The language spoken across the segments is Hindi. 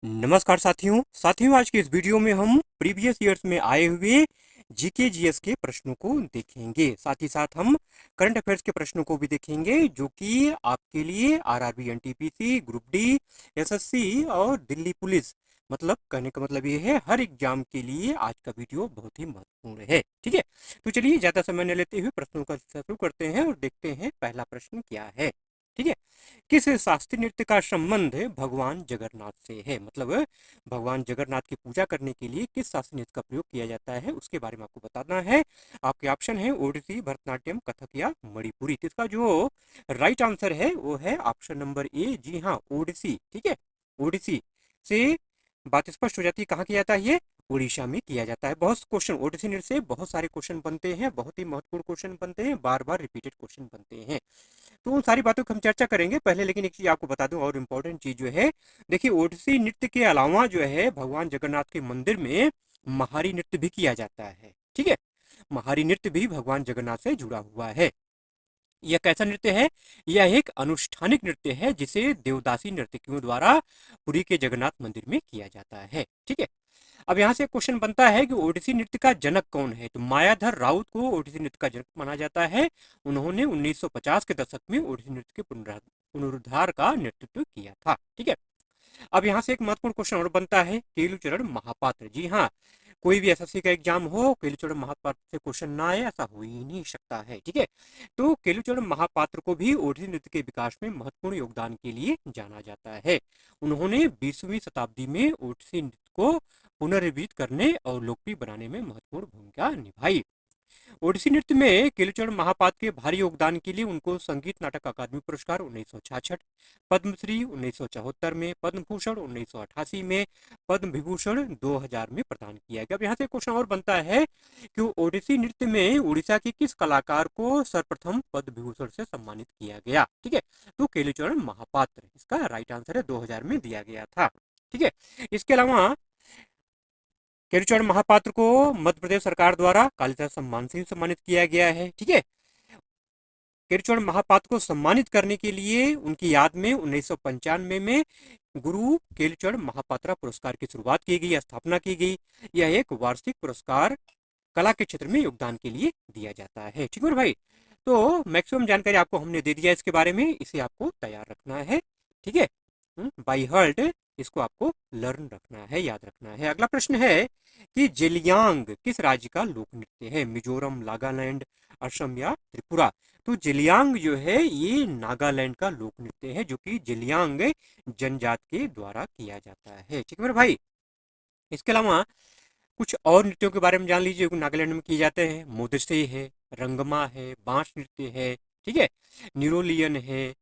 नमस्कार साथियों आज के इस वीडियो में हम प्रीवियस ईयर्स में आए हुए जीके जीएस के प्रश्नों को देखेंगे। साथ ही साथ हम करंट अफेयर्स के प्रश्नों को भी देखेंगे जो कि आपके लिए RRB NTPC group D SSC और दिल्ली पुलिस मतलब कहने का मतलब ये है हर एग्जाम के लिए आज का वीडियो बहुत ही महत्वपूर्ण है। ठीक है, तो चलिए ज्यादा समय न लेते हुए प्रश्नों का सिलसिला शुरू करते हैं और देखते हैं पहला प्रश्न क्या है। ठीक है, किस शास्त्रीय नृत्य का संबंध भगवान जगन्नाथ से है? मतलब भगवान जगन्नाथ की पूजा करने के लिए किस शास्त्रीय नृत्य का प्रयोग किया जाता है उसके बारे में आपको बताना है। आपके ऑप्शन है ओडिसी, भरतनाट्यम, कथक या मणिपुरी। तो इसका जो राइट आंसर है वो है ऑप्शन नंबर ए। जी हाँ, ओडिसी। ठीक है, ओडिसी से बात स्पष्ट हो जाती है। कहाँ किया जाता है ये? उड़ीसा में किया जाता है। बहुत क्वेश्चन ओडिसी नृत्य से बहुत सारे क्वेश्चन बनते हैं, बहुत ही महत्वपूर्ण क्वेश्चन बनते हैं, बार बार रिपीटेड क्वेश्चन बनते हैं। तो उन सारी बातों की हम चर्चा करेंगे। पहले लेकिन एक चीज आपको बता दूं और इम्पोर्टेंट चीज जो है, देखिए ओडिसी नृत्य के अलावा जो है भगवान जगन्नाथ के मंदिर में महारी नृत्य भी किया जाता है। ठीक है, महारी नृत्य भी भगवान जगन्नाथ से जुड़ा हुआ है। यह कैसा नृत्य है? यह एक अनुष्ठानिक नृत्य है जिसे देवदासी नर्तकियों द्वारा पुरी के जगन्नाथ मंदिर में किया जाता है। ठीक है, अब यहाँ से क्वेश्चन बनता है कि ओडिसी नृत्य का जनक कौन है? तो मायाधर राउत को ओडिसी नृत्य का जनक माना जाता है। उन्होंने 1950 के दशक में ओडिसी नृत्य के पुनरुद्धार का नेतृत्व किया था। ठीक है, अब यहाँ से एक महत्वपूर्ण क्वेश्चन और बनता है, केलुचरण महापात्र। जी हाँ, कोई भी एसएससी का एग्जाम हो, केलुचरण महापात्र से क्वेश्चन ना आए ऐसा हो ही नहीं सकता है। ठीक है, तो केलुचरण महापात्र को भी ओडिसी नृत्य के विकास में महत्वपूर्ण योगदान के लिए जाना जाता है। उन्होंने 20वीं शताब्दी में ओडिसी नृत्य को पुनर्जीवित करने और लोकप्रिय बनाने में महत्वपूर्ण भूमिका निभाई। ओडिसी नृत्य में केलुचरण महापात्र के भारी योगदान के लिए उनको संगीत नाटक अकादमी पुरस्कार 1966, पद्मश्री 1974 में, पद्म भूषण 1988 में, पद्म विभूषण 2000 में प्रदान किया गया। अब यहाँ से क्वेश्चन और बनता है कि ओडिसी नृत्य में उड़ीसा के किस कलाकार को सर्वप्रथम पद्म विभूषण से सम्मानित किया गया? ठीक है, तो केलुचरण महापात्र इसका राइट आंसर है, 2000 में दिया गया था। ठीक है, इसके अलावा केलुचरण महापात्र को मध्य प्रदेश सरकार द्वारा कालिदास सम्मान से सम्मानित किया गया है। ठीक है, केलुचरण महापात्र को सम्मानित करने के लिए उनकी याद में 1995 में गुरु केलुचरण महापात्रा पुरस्कार की शुरुआत की गई, स्थापना की गई। यह एक वार्षिक पुरस्कार कला के क्षेत्र में योगदान के लिए दिया जाता है। ठीक है भाई, तो मैक्सिमम जानकारी आपको हमने दे दिया इसके बारे में, इसे आपको तैयार रखना है। ठीक है, बाई हार्ट इसको आपको लर्न रखना है, याद रखना है। अगला प्रश्न है कि जेलियांग किस राज्य का लोक नृत्य है? मिजोरम, नागालैंड, असम या त्रिपुरा? तो जेलियांग जो है ये नागालैंड का लोक नृत्य है जो कि जेलियांग जनजाति के द्वारा किया जाता है। ठीक है मेरे भाई, इसके अलावा कुछ और नृत्यों के बारे में जान लीजिए जो नागालैंड में किए जाते हैं। मोदिसे है, रंगमा है, बांस नृत्य है, ठीक है, निरोलियन है,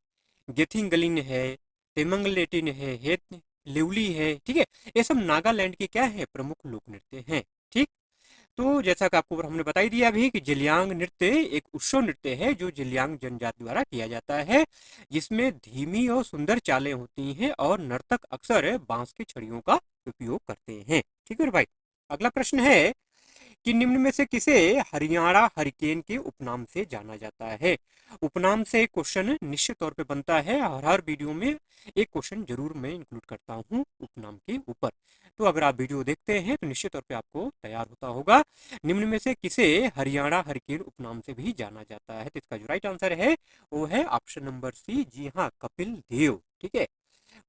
गेथिंगलिन है, टेमंगलेटिन है, हेत लिवली है। ठीक है, ये सब नागालैंड के क्या है? प्रमुख लोक नृत्य हैं। ठीक, तो जैसा कि आपको हमने बताई दिया अभी कि जेलियांग नृत्य एक उत्सव नृत्य है जो जेलियांग जनजाति द्वारा किया जाता है, जिसमें धीमी और सुंदर चालें होती हैं और नर्तक अक्सर बांस की छड़ियों का उपयोग करते हैं। ठीक है भाई, अगला प्रश्न है कि निम्न में से किसे हरियाणा हरिकेन के उपनाम से जाना जाता है? उपनाम से क्वेश्चन निश्चित तौर पे बनता है और हर वीडियो में एक क्वेश्चन जरूर मैं इंक्लूड करता हूँ उपनाम के ऊपर। तो अगर आप वीडियो देखते हैं तो निश्चित तौर पे आपको तैयार होता होगा। निम्न में से किसे हरियाणा हरिकेन उपनाम से भी जाना जाता है? तो इसका जो राइट आंसर है वो है ऑप्शन नंबर सी। जी हाँ, कपिल देव। ठीक है,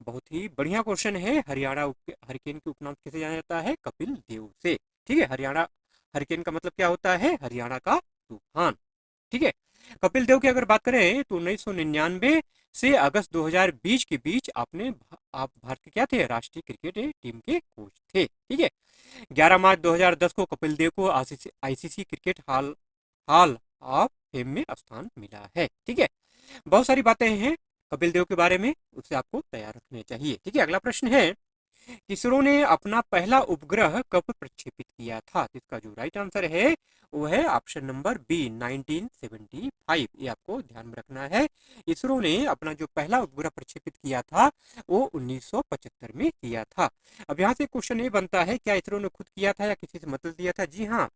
बहुत ही बढ़िया क्वेश्चन है। हरियाणा हरिकेन के उपनाम किसे जाना जाता है? कपिल देव से। ठीक है, हरियाणा हरिकेन का मतलब क्या होता है? हरियाणा का तूफान। ठीक है, कपिल देव की अगर बात करें तो 1999 से अगस्त 2020 के बीच आप भारत के क्या थे? राष्ट्रीय क्रिकेट टीम के कोच थे। ठीक है, 11 मार्च 2010 को कपिल देव को ICC cricket hall of fame में स्थान मिला है। ठीक है, बहुत सारी बातें हैं कपिल देव के बारे में, उससे आपको तैयार रखने चाहिए। ठीक है, अगला प्रश्न है इसरो ने अपना पहला उपग्रह कब प्रक्षेपित किया था? इसका जो राइट आंसर है वो है ऑप्शन नंबर बी 1975। ये आपको ध्यान में रखना है। इसरो ने अपना जो पहला उपग्रह प्रक्षेपित किया था वो 1975 में किया था। अब यहाँ से क्वेश्चन ये बनता है, क्या इसरो ने खुद किया था या किसी से मदद लिया था? जी हाँ,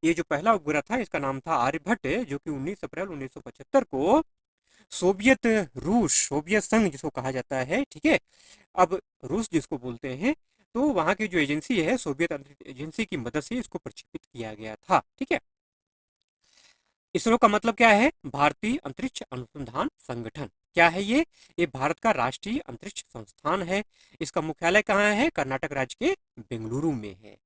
ये जो पहला उपग्रह था इसका नाम था आर्यभट्ट, जो कि 19 अप्रैल 1975 को सोवियत संघ जिसको कहा जाता है, ठीक है, अब रूस जिसको बोलते हैं, तो वहाँ की जो एजेंसी है सोवियत अंतरिक्ष एजेंसी की मदद से इसको प्रक्षेपित किया गया था। ठीक है, इसरो का मतलब क्या है? भारतीय अंतरिक्ष अनुसंधान संगठन। क्या है ये भारत का राष्ट्रीय अंतरिक्ष संस्थान है। इसका मुख्यालय कहाँ है? कर्नाटक राज्य के बेंगलुरु में है।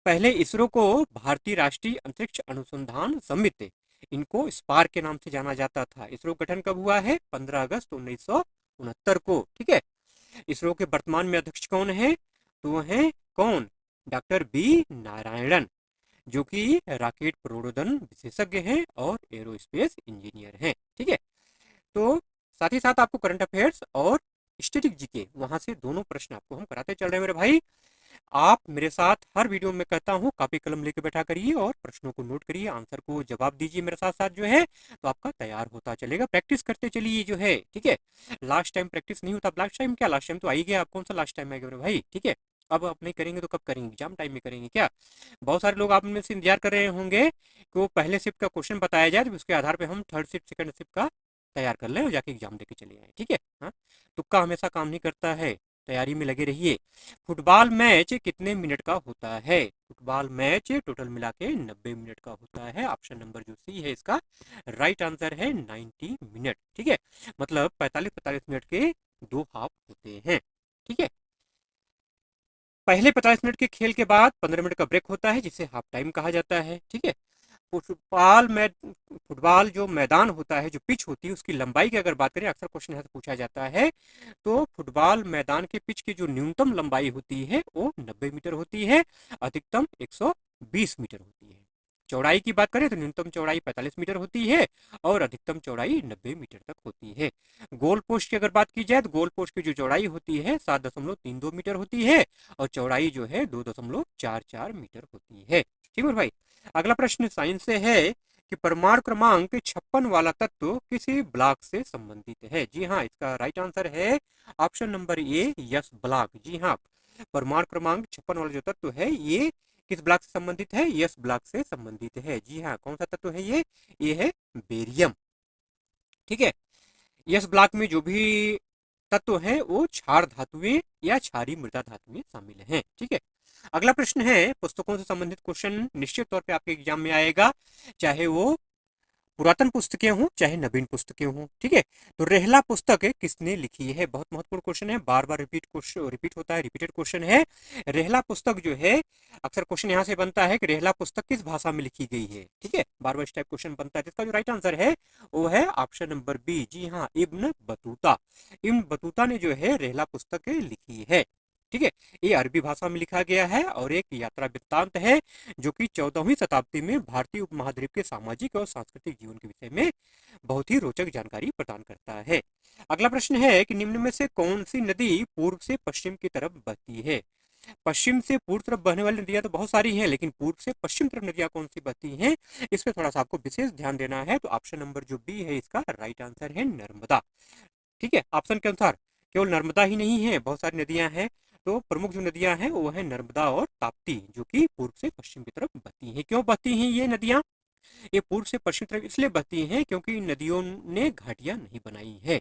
पहले इसरो को भारतीय राष्ट्रीय अंतरिक्ष अनुसंधान समिति, इनको स्पार के नाम से जाना जाता था। इसरो गठन कब हुआ है? 15 अगस्त 1969 को। ठीक है, इसरो के वर्तमान में अध्यक्ष कौन है? तो वो है कौन? डॉक्टर बी नारायणन, जो कि रॉकेट प्रणोदन विशेषज्ञ हैं और एरोस्पेस इंजीनियर हैं। ठीक है, तो साथ ही साथ आपको करंट अफेयर्स और स्टैटिक जीके वहां से दोनों प्रश्न आपको हम कराते चल रहे हैं मेरे भाई। आप मेरे साथ हर वीडियो में कहता हूँ कॉपी कलम लेके बैठा करिए और प्रश्नों को नोट करिए, आंसर को जवाब दीजिए मेरे साथ साथ जो है, तो आपका तैयार होता चलेगा। प्रैक्टिस करते चलिए जो है। ठीक है, लास्ट टाइम प्रैक्टिस नहीं होता। लास्ट टाइम क्या, लास्ट टाइम तो आ ही गया। आप कौन सा लास्ट टाइम आएगा मेरे भाई? ठीक है, अब आप नहीं करेंगे तो कब करेंगे? एग्जाम टाइम में करेंगे क्या? बहुत सारे लोग आप में से इंतजार कर रहे होंगे कि वो पहले शिफ्ट का क्वेश्चन बताया जाए, तो उसके आधार पर हम थर्ड शिफ्ट सेकंड शिफ्ट का तैयार कर लें और जाके एग्जाम देके चले आए। ठीक है, हाँ, तुक्का हमेशा काम नहीं करता है, तैयारी में लगे रहिए। फुटबॉल मैच कितने मिनट का होता है? फुटबॉल मैच टोटल मिला के 90 मिनट का होता है। ऑप्शन नंबर जो सी है इसका राइट आंसर है 90 मिनट। ठीक है, मतलब 45-45 मिनट के दो हाफ होते हैं। ठीक है, पहले 45 मिनट के खेल के बाद 15 मिनट का ब्रेक होता है, जिसे हाफ टाइम कहा जाता है। ठीक है, फुटबॉल जो मैदान होता है, जो पिच होती है, उसकी लंबाई की अगर बात करें, अक्सर क्वेश्चन यहाँ से पूछा जाता है, तो फुटबॉल मैदान के पिच की जो न्यूनतम लंबाई होती है वो 90 मीटर होती है, अधिकतम 120 मीटर होती है। चौड़ाई की बात करें तो न्यूनतम चौड़ाई 45 मीटर होती है और अधिकतम चौड़ाई 90 मीटर तक होती है। गोल पोस्ट की अगर बात की जाए तो गोल पोस्ट की जो चौड़ाई होती है 7.32 मीटर होती है और चौड़ाई जो है 2.44 मीटर होती है। ठीक है भाई, अगला प्रश्न साइंस से है कि परमाणु क्रमांक 56 वाला तत्व किसी ब्लॉक से संबंधित है? जी हाँ, इसका राइट आंसर है option number A, S block. जी हाँ, परमाणु क्रमांक 56 वाला जो तत्व है ये किस ब्लॉक से संबंधित है? यस ब्लॉक से संबंधित है। जी हाँ, कौन सा तत्व है ये है बेरियम। ठीक है, यस ब्लॉक में जो भी तत्व है वो क्षार धातुएं या क्षारीय मृदा धातुएं शामिल हैं। ठीक है, अगला प्रश्न है पुस्तकों से संबंधित क्वेश्चन निश्चित तौर पे आपके एग्जाम में आएगा, चाहे वो पुरातन पुस्तकें हों चाहे नवीन पुस्तकें हों। ठीक है, तो रेहला पुस्तक किसने लिखी है? बहुत महत्वपूर्ण क्वेश्चन है, बार बार रिपीट होता है, रिपीटेड क्वेश्चन है। रेहला पुस्तक जो है, अक्सर क्वेश्चन यहाँ से बनता है कि रेहला पुस्तक किस भाषा में लिखी गई है। ठीक है, बार बार इस टाइप क्वेश्चन बनता है। इसका जो राइट आंसर है वो है ऑप्शन नंबर बी। जी हाँ, इब्न बतूता। इब्न बतूता ने जो है रेहला पुस्तक लिखी है। ठीक है, ये अरबी भाषा में लिखा गया है और एक यात्रा वृत्तांत है जो कि 14वीं शताब्दी में भारतीय उपमहाद्वीप के सामाजिक और सांस्कृतिक जीवन के विषय में बहुत ही रोचक जानकारी प्रदान करता है। अगला प्रश्न है कि निम्न में से कौन सी नदी पूर्व से पश्चिम की तरफ बहती है? पश्चिम से पूर्व तरफ बहने वाली नदियां तो बहुत सारी हैं, लेकिन पूर्व से पश्चिम तरफ नदियां कौन सी बहती हैं, इस पर थोड़ा सा आपको विशेष ध्यान देना है। तो ऑप्शन नंबर जो बी है इसका राइट आंसर है नर्मदा। ठीक है, ऑप्शन के अनुसार केवल नर्मदा ही नहीं है, बहुत सारी नदियां हैं। तो प्रमुख जो नदियां हैं वो है नर्मदा और ताप्ती, जो कि पूर्व से पश्चिम की तरफ बहती हैं। क्यों बहती हैं ये नदियां? ये पूर्व से पश्चिम तरफ इसलिए बहती हैं क्योंकि नदियों ने घाटियां नहीं बनाई है,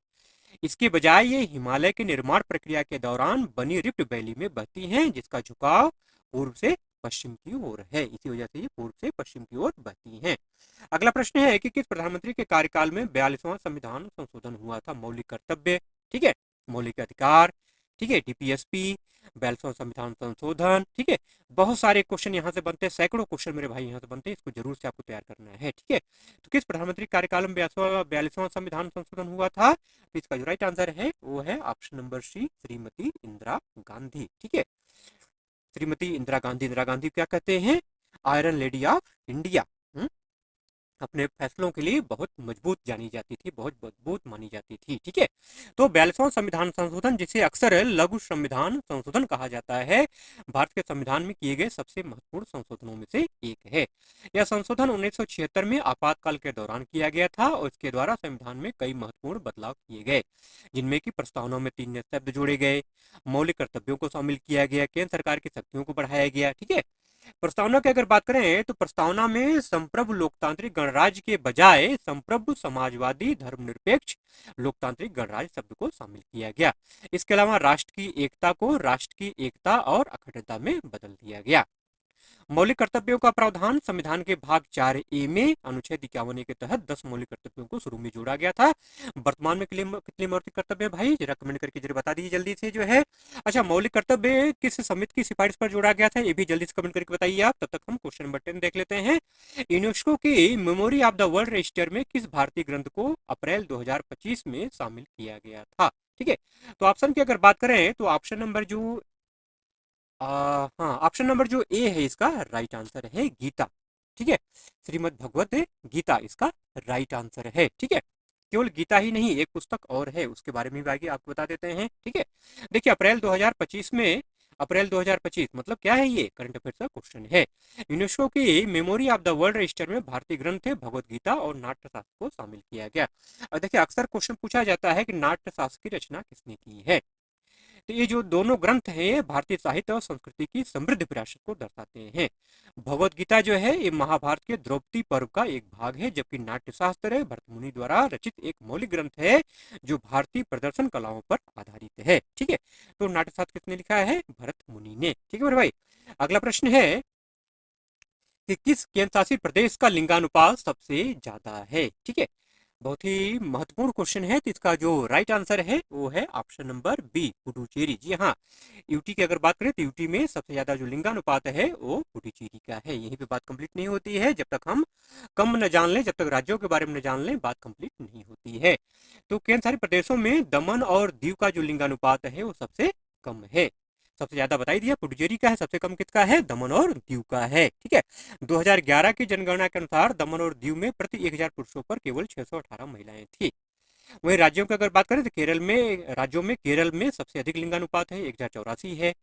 इसके बजाय ये हिमालय के निर्माण प्रक्रिया के दौरान बनी रिफ्ट वैली में बहती हैं, जिसका झुकाव पूर्व से पश्चिम की ओर है। इसी वजह से ये पूर्व से पश्चिम की ओर बहती हैं। अगला प्रश्न है कि किस प्रधानमंत्री के कार्यकाल में 42वां संविधान संशोधन हुआ था? मौलिक कर्तव्य, ठीक है, मौलिक अधिकार, ठीक है, डीपीएसपी, 42वां संविधान संशोधन। ठीक है, बहुत सारे क्वेश्चन यहाँ से बनते हैं, सैकड़ों क्वेश्चन मेरे भाई यहाँ से बनते हैं, इसको जरूर से आपको तैयार करना है। ठीक है, तो किस प्रधानमंत्री कार्यकाल में 42वां संविधान संशोधन हुआ था? तो इसका जो राइट आंसर है वो है option number C, Shrimati Indira Gandhi. ठीक है, श्रीमती इंदिरा गांधी। इंदिरा गांधी क्या कहते हैं? Iron lady of India. अपने फैसलों के लिए बहुत मजबूत जानी जाती थी, बहुत मजबूत मानी जाती थी। ठीक है, तो 42वां संविधान संशोधन, जिसे अक्सर लघु संविधान संशोधन कहा जाता है, भारत के संविधान में किए गए सबसे महत्वपूर्ण संशोधनों में से एक है। यह संशोधन 1976 में आपातकाल के दौरान किया गया था और इसके द्वारा संविधान में कई महत्वपूर्ण बदलाव किए गए, जिनमें की प्रस्तावनाओं में 3 शब्द जोड़े गए, मौलिक कर्तव्यों को शामिल किया गया, केंद्र सरकार की शक्तियों को बढ़ाया गया। ठीक है, प्रस्तावना की अगर बात करें तो प्रस्तावना में संप्रभु लोकतांत्रिक गणराज्य के बजाय संप्रभु समाजवादी धर्मनिरपेक्ष लोकतांत्रिक गणराज्य शब्द को शामिल किया गया। इसके अलावा राष्ट्र की एकता को राष्ट्र की एकता और अखंडता में बदल दिया गया। मौलिक कर्तव्यों का प्रावधान संविधान के भाग 4A में अनुच्छेद 51 के तहत 10 मौलिक कर्तव्यों को शुरू में जोड़ा गया था। वर्तमान में कितने मौलिक कर्तव्य भाई जरा कमेंट करके जरा बता दीजिए जल्दी से जो है। अच्छा, मौलिक कर्तव्य किस समिति की सिफारिश पर जोड़ा गया था, ये भी जल्दी से कमेंट करके बताइए आप। तब तक हम क्वेश्चन नंबर 10 देख लेते हैं। यूनेस्को की memory of the world register में किस भारतीय ग्रंथ को अप्रैल 2025 में शामिल किया गया था? ठीक है, तो ऑप्शन की अगर बात करें तो ऑप्शन नंबर जो हाँ, ऑप्शन नंबर जो ए है इसका राइट आंसर है गीता। ठीक है, श्रीमद् भगवत गीता इसका राइट आंसर है। ठीक है, केवल गीता ही नहीं, एक पुस्तक और है, उसके बारे में भी आगे आपको बता देते हैं। ठीक है, देखिए अप्रैल 2025 में, अप्रैल 2025 मतलब क्या है, ये करंट अफेयर्स का क्वेश्चन है। यूनेस्को की memory of the world register में भारतीय ग्रंथ भगवत गीता और नाट्यशास्त्र को शामिल किया गया। और देखिए अक्सर क्वेश्चन पूछा जाता है कि नाट्यशास्त्र की रचना किसने की है। तो ये जो दोनों ग्रंथ हैं भारतीय साहित्य और संस्कृति की समृद्ध विरासत को दर्शाते हैं। भगवत गीता जो है ये महाभारत के द्रौपदी पर्व का एक भाग है, जबकि नाट्यशास्त्र भरतमुनि द्वारा रचित एक मौलिक ग्रंथ है जो भारतीय प्रदर्शन कलाओं पर आधारित है। ठीक है, तो नाट्यशास्त्र किसने लिखा है? भरतमुनि ने। ठीक है मेरे भाई, अगला प्रश्न है कि किस केंद्र शासित प्रदेश का लिंगानुपात सबसे ज्यादा है? ठीक है, बहुत ही महत्वपूर्ण क्वेश्चन है। तो इसका जो राइट आंसर है वो है ऑप्शन नंबर बी, पुडुचेरी। जी हाँ, यूटी की अगर बात करें तो यूटी में सबसे ज्यादा जो लिंगानुपात है वो पुडुचेरी का है। यहीं पे बात कंप्लीट नहीं होती है, जब तक हम कम न जान लें, जब तक राज्यों के बारे में न जान लें, बात कंप्लीट नहीं होती है। तो केंद्र शासित प्रदेशों में दमन और दीव का जो लिंगानुपात है वो सबसे कम है। सबसे ज्यादा बताई दिया पुडुचेरी का है, सबसे कम किसका है? दमन और दीव का है। ठीक है, 2011 की जनगणना के अनुसार दमन और दीव में प्रति 1000 पुरुषों पर केवल 618 महिलाएं थी। वहीं राज्यों की अगर बात करें तो केरल में, राज्यों में केरल में सबसे अधिक लिंगानुपात है, 1084 है।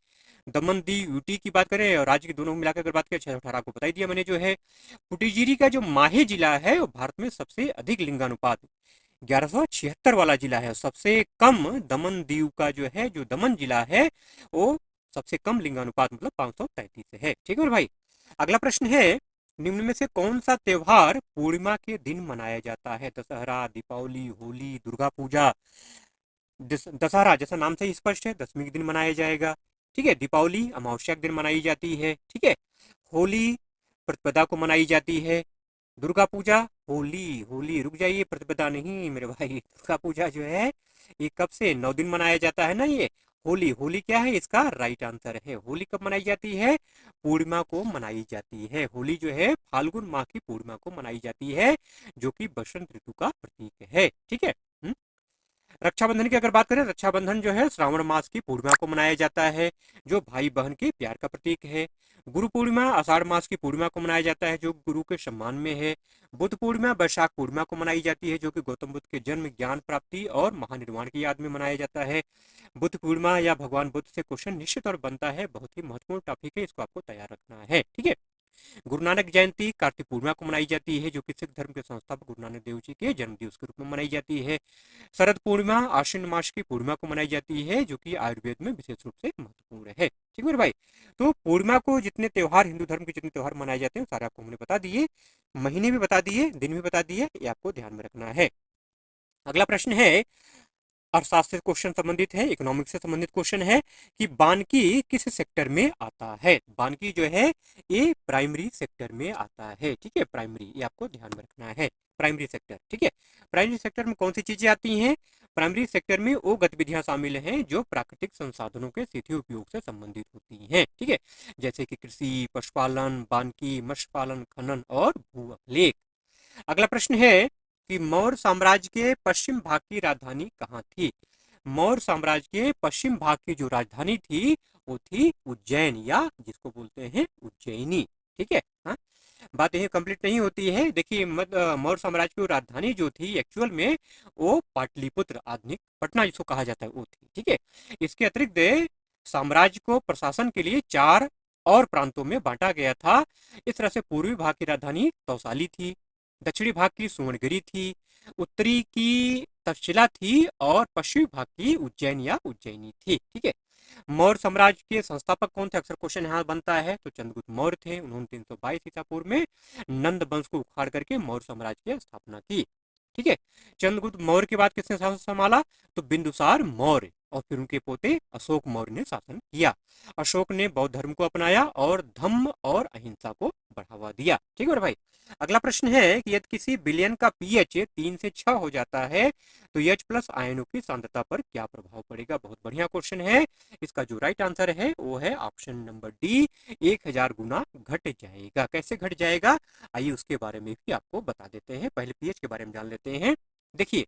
दमन दीव यूटी की बात करें और राज्य के दोनों मिलाकर अगर बात करें 618 को बताई दिया मैंने जो है। पुडुचेरी का जो माहे जिला है वो भारत में सबसे अधिक लिंगानुपात 1176 वाला जिला है। सबसे कम दमन दीव का जो है, जो दमन जिला है वो सबसे कम लिंगानुपात मतलब 533 है। ठीक है भाई, अगला प्रश्न है निम्न में से कौन सा त्योहार पूर्णिमा के दिन मनाया जाता है? दशहरा, दीपावली, होली, दुर्गा पूजा। दशहरा जैसा नाम से ही स्पष्ट है, दसवीं के दिन मनाया जाएगा। ठीक है, दीपावली अमावस्या के दिन मनाई जाती है। ठीक है, होली प्रतिपदा को मनाई जाती है। दुर्गा पूजा, होली होली रुक जाइए, प्रतिपदा नहीं मेरे भाई, दुर्गा पूजा जो है ये कब से 9 दिन मनाया जाता है ना। ये होली, होली क्या है? इसका राइट आंसर है। होली कब मनाई जाती है? पूर्णिमा को मनाई जाती है। होली जो है फाल्गुन माह की पूर्णिमा को मनाई जाती है, जो कि बसंत ऋतु का प्रतीक है। ठीक है, रक्षाबंधन की अगर बात करें, रक्षाबंधन जो है श्रावण मास की पूर्णिमा को मनाया जाता है, जो भाई बहन के प्यार का प्रतीक है। गुरु पूर्णिमा आषाढ़ मास की पूर्णिमा को मनाया जाता है, जो गुरु के सम्मान में है। बुद्ध पूर्णिमा बैशाख पूर्णिमा को मनाई जाती है, जो कि गौतम बुद्ध के जन्म, ज्ञान प्राप्ति और महानिर्वाण की याद में मनाया जाता है। बुद्ध पूर्णिमा या भगवान बुद्ध से क्वेश्चन निश्चित और बनता है, बहुत ही महत्वपूर्ण टॉपिक है, इसको आपको तैयार रखना है। ठीक है, गुरु नानक जयंती कार्तिक पूर्णिमा को मनाई जाती है, जो कि सिख धर्म के संस्थापक गुरु नानक देव जी के जन्म दिवस के रूप में मनाई जाती है। शरद पूर्णिमा आश्विन मास की पूर्णिमा को मनाई जाती है, जो कि आयुर्वेद में विशेष रूप से महत्वपूर्ण है। ठीक है भाई, तो पूर्णिमा को जितने त्योहार, हिंदू धर्म के जितने त्योहार मनाए जाते हैं सारे आपको हमने बता दिए, महीने भी बता दिए, दिन भी बता दिए, ये आपको ध्यान में रखना है। अगला प्रश्न है अर्थशास्त्र से क्वेश्चन संबंधित है, इकोनॉमिक्स से संबंधित क्वेश्चन है कि बानकी किस सेक्टर में आता है? बानकी जो है ये प्राइमरी सेक्टर में आता है। ठीक है, प्राइमरी, ये आपको ध्यान में रखना है, प्राइमरी सेक्टर। ठीक है, प्राइमरी सेक्टर में कौन सी चीजें आती हैं? प्राइमरी सेक्टर में वो गतिविधियां शामिल हैं जो प्राकृतिक संसाधनों के सीधे उपयोग से संबंधित होती हैं। ठीक है, जैसे कि कृषि, पशुपालन, बानकी, मत्स्य पालन, खनन और भू अभिलेख। अगला प्रश्न है कि मौर्य साम्राज्य के पश्चिम भाग की राजधानी कहाँ थी? मौर्य साम्राज्य के पश्चिम भाग की जो राजधानी थी वो थी उज्जैन, या जिसको बोलते हैं उज्जैनी। ठीक है, हाँ, बात यही कंप्लीट नहीं होती है। देखिए मौर्य साम्राज्य की राजधानी जो थी एक्चुअल में वो पाटलिपुत्र, आधुनिक पटना जिसको कहा जाता है, वो थी। ठीक है, इसके अतिरिक्त साम्राज्य को प्रशासन के लिए 4 और प्रांतों में बांटा गया था। इस तरह से पूर्वी भाग की राजधानी तौसाली थी, दक्षिणी भाग की सुवर्णगिरी थी, उत्तरी की तक्षशिला थी और पश्चिमी भाग की उज्जैन या उज्जैनी थी। ठीक है, मौर्य साम्राज्य के संस्थापक कौन थे? अक्सर क्वेश्चन यहाँ बनता है, तो चंद्रगुप्त मौर्य थे। उन्होंने 322 ईसा पूर्व में नंद वंश को उखाड़ करके मौर्य साम्राज्य की स्थापना की। ठीक है। चंद्रगुप्त मौर्य के बाद किसने शासन संभाला? तो बिंदुसार मौर्य, और फिर उनके पोते अशोक मौर्य ने शासन किया। अशोक ने बौद्ध धर्म को अपनाया और धम्म और अहिंसा को बढ़ावा दिया। ठीक है भाई। अगला प्रश्न है कि यदि किसी विलयन का पीएच 3 से 6 हो जाता है तो H प्लस आयनों की सांद्रता पर क्या प्रभाव पड़ेगा? बहुत बढ़िया क्वेश्चन है। इसका जो राइट आंसर है वो है ऑप्शन नंबर डी, 1000 गुना घट जाएगा। कैसे घट जाएगा, आइए उसके बारे में भी आपको बता देते हैं। पहले पीएच के बारे में जान लेते हैं। देखिए,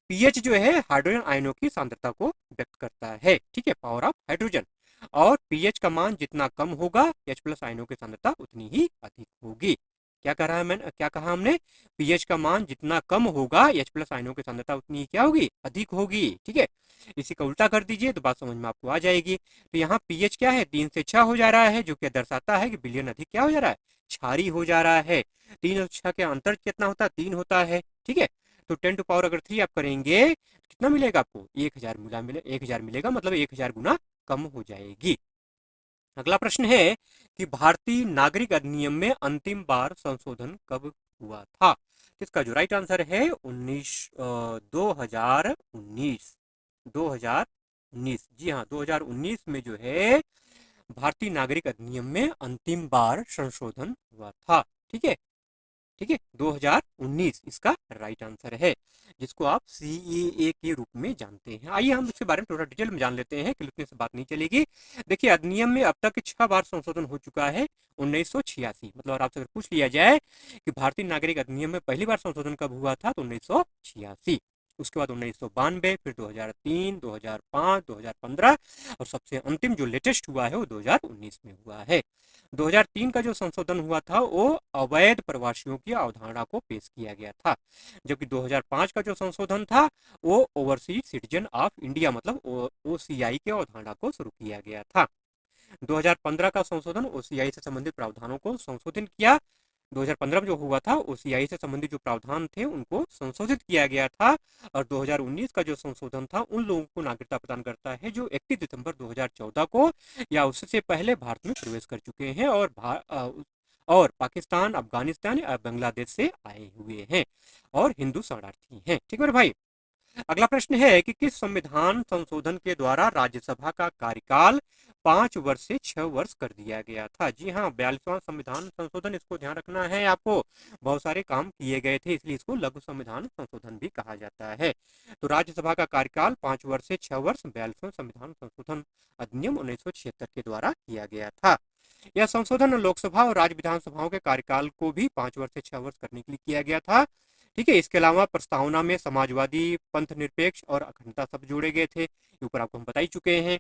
पीएच जो है हाइड्रोजन आयनों की सांद्रता को व्यक्त करता है। ठीक है, पावर ऑफ हाइड्रोजन। और पीएच का मान जितना कम होगा, H प्लस आयनों की सांद्रता उतनी ही अधिक होगी। क्या कह रहा है मैंने, क्या कहा हमने? पीएच का मान जितना कम होगा, H प्लस आयनों की सांद्रता उतनी ही क्या होगी? अधिक होगी। ठीक है, इसी का उल्टा कर दीजिए तो बात समझ में आपको आ जाएगी। तो यहाँ पीएच क्या है? 3 से 6 हो जा रहा है, जो कि दर्शाता है कि विलयन अधिक क्या हो जा रहा है? क्षारीय हो जा रहा है। 3 और 6 के अंतर कितना होता है? 3 होता है। ठीक है, तो 10 टू पावर अगर 3 आप करेंगे कितना मिलेगा आपको? 1000 मिलेगा, मतलब 1000 गुना कम हो जाएगी। अगला प्रश्न है कि भारतीय नागरिक अधिनियम में अंतिम बार संशोधन कब हुआ था? इसका जो राइट आंसर है 2019। 2019, जी हाँ, 2019 में जो है भारतीय नागरिक अधिनियम में अंतिम बार संशोधन हुआ था। ठीक है, ठीक है, 2019 इसका राइट आंसर है, जिसको आप सीएए के रूप में जानते हैं। आइए हम इसके बारे में थोड़ा डिटेल में जान लेते हैं कि उतने से बात नहीं चलेगी। देखिए, अधिनियम में अब तक 6 बार संशोधन हो चुका है। 1986, मतलब अगर आपसे पूछ लिया जाए कि भारतीय नागरिक अधिनियम में पहली बार संशोधन कब हुआ था, तो 1986। उसके बाद 1992, फिर 2003, 2005, 2015 और सबसे अंतिम जो लेटेस्ट हुआ है वो 2019 में हुआ है। 2003 का जो संशोधन हुआ था वो अवैध प्रवासियों की अवधारणा को पेश किया गया था, जबकि 2005 का जो संशोधन था वो ओवरसीज सिटीजन ऑफ इंडिया, मतलब ओसीआई के अवधारणा को शुरू किया गया था। 2015 का संशोधन ओसीआई से संबंधित प्रावधानों को संशोधित किया। 2015 में जो हुआ था ओसीआई से संबंधित जो प्रावधान थे उनको संशोधित किया गया था। और 2019 का जो संशोधन था उन लोगों को नागरिकता प्रदान करता है जो 31 दिसंबर 2014 को या उससे पहले भारत में प्रवेश कर चुके हैं और पाकिस्तान, अफगानिस्तान या बांग्लादेश से आए हुए हैं और हिंदू शरणार्थी हैं। ठीक है भाई। अगला प्रश्न है कि किस संविधान संशोधन के द्वारा राज्यसभा का कार्यकाल 5 वर्ष से 6 वर्ष कर दिया गया था? जी हाँ, 42वां संविधान संशोधन, इसको ध्यान रखना है आपको। बहुत सारे काम किए गए थे, इसलिए इसको लघु संविधान संशोधन भी कहा जाता है। तो राज्यसभा का कार्यकाल 5 वर्ष से 6 वर्ष 42वां संविधान संशोधन अधिनियम 1976 के द्वारा किया गया था। यह संशोधन लोकसभा और राज्य विधानसभाओं के कार्यकाल को भी 5 वर्ष से 6 वर्ष करने के लिए किया गया था। ठीक है, इसके अलावा प्रस्तावना में समाजवादी, पंथ निरपेक्ष और अखंडता शब्द जोड़े गए थे, ऊपर आपको हम बता ही चुके हैं।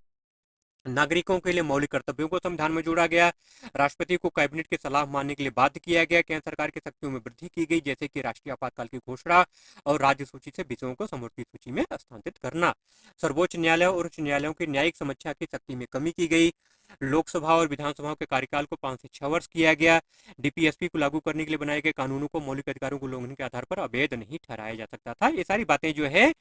नागरिकों के लिए मौलिक कर्तव्यों को संविधान में जोड़ा गया। राष्ट्रपति को कैबिनेट की सलाह मानने के लिए बाध्य किया गया। केंद्र सरकार की शक्तियों में वृद्धि की गई, जैसे कि राष्ट्रीय आपातकाल की घोषणा और राज्य सूची से विषयों को समर्पित सूची में स्थानांतरित करना। सर्वोच्च न्यायालय और उच्च न्यायालयों की न्यायिक समीक्षा की शक्ति में कमी की गई। लोकसभा और विधानसभाओं के कार्यकाल को 5 से 6 वर्ष किया गया। डीपीएसपी को लागू करने के लिए बनाए गए कानूनों को मौलिक अधिकारों को उल्लंघन के आधार पर अवैध नहीं ठहराया जा सकता था। ये सारी बातें जो है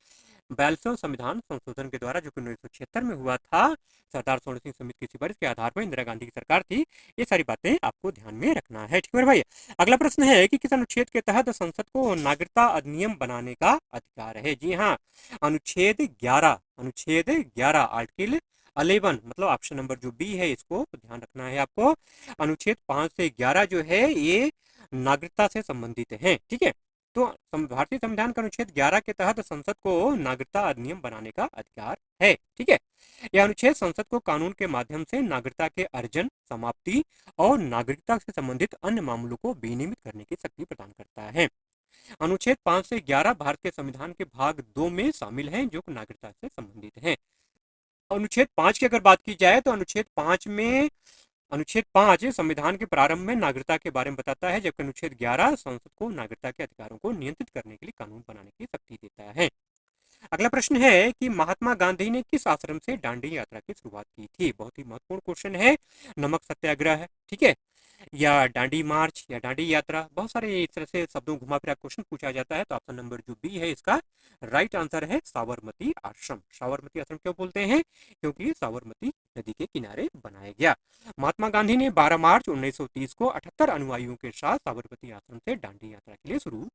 42वें संविधान संशोधन के द्वारा, जो कि 1976 में हुआ था, सरदार सोहन सिंह समिति की सिफारिश के आधार पर, इंदिरा गांधी की सरकार थी। ये सारी बातें आपको ध्यान में रखना है। ठीक है भाई। अगला प्रश्न है कि किस अनुच्छेद के तहत संसद को नागरिकता अधिनियम बनाने का अधिकार है? जी हाँ, अनुच्छेद 11 आर्टिकल 11, मतलब ऑप्शन नंबर जो बी है, इसको ध्यान रखना है आपको। अनुच्छेद 5 से 11 जो है ये नागरिकता से संबंधित है। ठीक है, तो भारतीय संविधान का अनुच्छेद 11 के तहत संसद को नागरिकता अधिनियम बनाने का अधिकार है। ठीक है, यह अनुच्छेद संसद को कानून के माध्यम से नागरिकता के अर्जन, समाप्ति और नागरिकता से संबंधित अन्य मामलों को विनियमित करने की शक्ति प्रदान करता है। अनुच्छेद 5 से 11 भारत के संविधान के भाग 2 में शामिल हैं, जो नागरिकता से संबंधित है। अनुच्छेद 5 की अगर बात की जाए तो अनुच्छेद 5 संविधान के प्रारंभ में नागरिकता के बारे में बताता है, जबकि अनुच्छेद 11 संसद को नागरिकता के अधिकारों को नियंत्रित करने के लिए कानून बनाने की शक्ति देता है। अगला प्रश्न है कि महात्मा गांधी ने किस आश्रम से दांडी यात्रा की शुरुआत की थी? बहुत ही महत्वपूर्ण क्वेश्चन है। नमक सत्याग्रह है। ठीक है, या डांडी मार्च या डांडी यात्रा, बहुत सारे इस तरह से शब्दों घुमा फिरा क्वेश्चन पूछा जाता है। तो ऑप्शन नंबर जो बी है इसका राइट आंसर है साबरमती आश्रम। साबरमती आश्रम क्यों बोलते हैं? क्योंकि ये साबरमती नदी के किनारे बनाया गया। महात्मा गांधी ने 12 मार्च 1930 को 78 अनुयायियों के साथ साबरमती आश्रम से दांडी यात्रा के लिए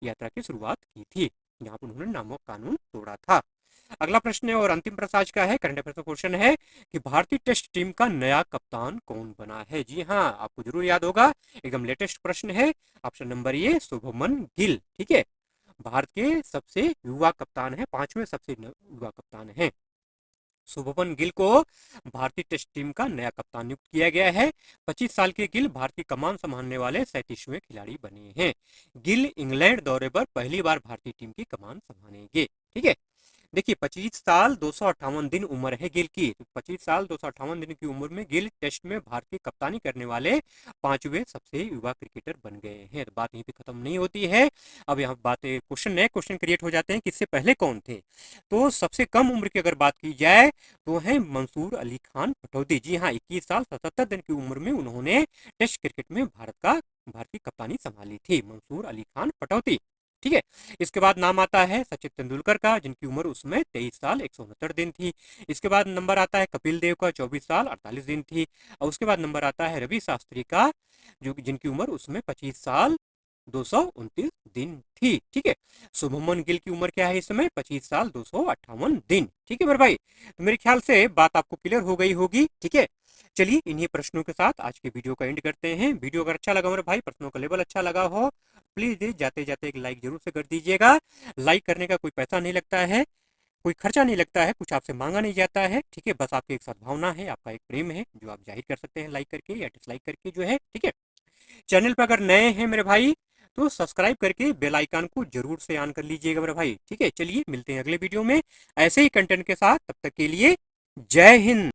यात्रा की शुरुआत की थी। यहाँ पर उन्होंने नामक कानून तोड़ा था। अगला प्रश्न है और अंतिम प्रश्न आज का है, करंट अफेयर का क्वेश्चन है कि भारतीय टेस्ट टीम का नया कप्तान कौन बना है? जी हाँ, आपको जरूर याद होगा, एकदम लेटेस्ट प्रश्न है। ऑप्शन नंबर ये शुभमन गिल। ठीक है, भारत के सबसे युवा कप्तान है, 5वें सबसे युवा कप्तान है। शुभमन गिल को भारतीय टेस्ट टीम का नया कप्तान नियुक्त किया गया है। 25 साल के गिल भारतीय कमान संभालने वाले 37वें खिलाड़ी बने हैं। गिल इंग्लैंड दौरे पर पहली बार भारतीय टीम की कमान संभालेंगे। ठीक है, देखिए 25 साल 258 दिन उम्र है गिल की। तो 25 साल 258 दिन की उम्र में गिल टेस्ट में भारत की कप्तानी करने वाले 5वें सबसे युवा क्रिकेटर बन गए हैं। तो बात यहीं पे खत्म नहीं होती है, अब यहाँ बातें क्वेश्चन नए क्वेश्चन क्रिएट हो जाते हैं कि इससे पहले कौन थे। तो सबसे कम उम्र की अगर बात की जाए तो है मंसूर अली खान पटौदी। जी हाँ, 21 साल 77 दिन की उम्र में उन्होंने टेस्ट क्रिकेट में भारत की कप्तानी संभाली थी, मंसूर अली खान पटौदी। ठीक है, इसके बाद नाम आता है सचिन तेंदुलकर का, जिनकी उम्र उसमें 23 साल 169 दिन थी। इसके बाद नंबर आता है कपिल देव का, 24 साल 48 दिन थी। और उसके बाद नंबर आता है रवि शास्त्री का, जो जिनकी उम्र उसमें 25 साल 229 दिन थी। ठीक है, शुभमन गिल की उम्र क्या है इस समय? 25 साल 258 दिन। ठीक है मेरे भाई, तो मेरे ख्याल से बात आपको क्लियर हो गई होगी। ठीक है, चलिए इन्हीं प्रश्नों के साथ आज के वीडियो का एंड करते हैं। वीडियो अगर अच्छा लगा मेरे भाई, प्रश्नों का लेवल अच्छा लगा हो, प्लीज जाते जाते एक लाइक जरूर से कर दीजिएगा। लाइक करने का कोई पैसा नहीं लगता है, कोई खर्चा नहीं लगता है, कुछ आपसे मांगा नहीं जाता है। ठीक है, बस आपकी एक सद्भावना है, आपका एक प्रेम है, जो आप जाहिर कर सकते हैं लाइक करके या डिसलाइक करके जो है। ठीक है, चैनल पर अगर नए हैं मेरे भाई तो सब्सक्राइब करके बेल आइकन को जरूर से ऑन कर लीजिएगा मेरे भाई। ठीक है, चलिए मिलते हैं अगले वीडियो में ऐसे ही कंटेंट के साथ, तब तक के लिए जय हिंद।